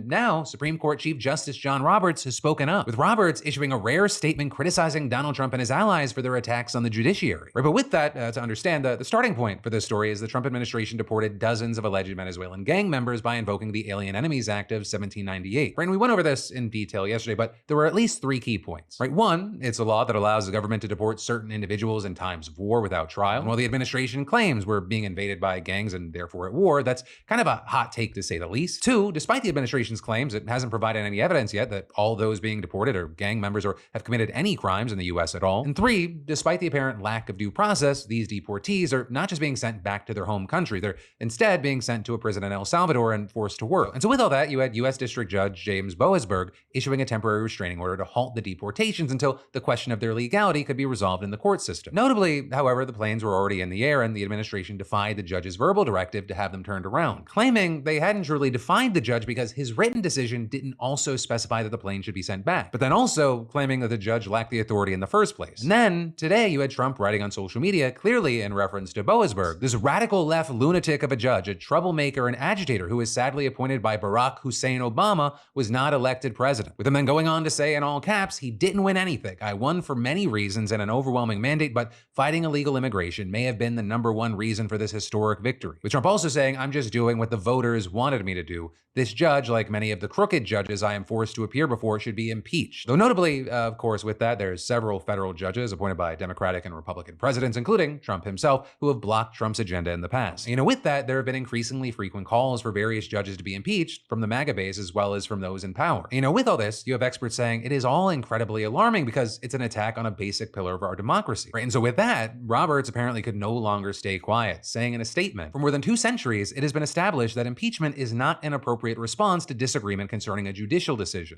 Now, Supreme Court Chief Justice John Roberts has spoken up, with Roberts issuing a rare statement criticizing Donald Trump and his allies for their attacks on the judiciary. Right, but with that, to understand, the starting point for this story is the Trump administration deported dozens of alleged Venezuelan gang members by invoking the Alien Enemies Act of 1798. Right, and we went over this in detail yesterday, but there were at least 3 key points. Right, one, it's a law that allows the government to deport certain individuals in times of war without trial. And while the administration claims we're being invaded by gangs and therefore at war, that's kind of a hot take to say the least. 2, despite the administration's claims, it hasn't provided any evidence yet that all those being deported are gang members or have committed any crimes in the US at all. And 3, despite the apparent lack of due process, these deportees are not just being sent back to their home country, they're instead being sent to a prison in El Salvador and forced to work. And so with all that, you had US District Judge James Boasberg issuing a temporary restraining order to halt the deportations until the question of their legality could be resolved in the court system. Notably, however, the planes were already in the air and the administration defied the judge's verbal directive to have them turned around, claiming they hadn't truly defied the judge because his written decision didn't also specify that the plane should be sent back, but then also claiming that the judge lacked the authority in the first place. And then, today, you had Trump writing on social media, clearly in reference to Boasberg, this radical left lunatic of a judge, a troublemaker and agitator who was sadly appointed by Barack Hussein Obama, was not elected president. With him then going on to say in all caps, he didn't win anything. I won for many reasons and an overwhelming mandate, but fighting illegal immigration may have been the #1 reason for this historic victory. With Trump also saying, I'm just doing what the voters wanted me to do. This judge, like many of the crooked judges I am forced to appear before, should be impeached. Though notably, of course, with that, there's several federal judges appointed by Democratic and Republican presidents, including Trump himself, who have blocked Trump's agenda in the past. With that, there have been increasingly frequent calls for various judges to be impeached from the MAGA base as well as from those in power. With all this, you have experts saying it is all incredibly alarming because it's an attack on a basic pillar of our democracy. Right? And so with that, Roberts apparently could no longer stay quiet, saying in a statement, for more than 2 centuries, it has been established that impeachment is not an appropriate response to disagreement concerning a judicial decision.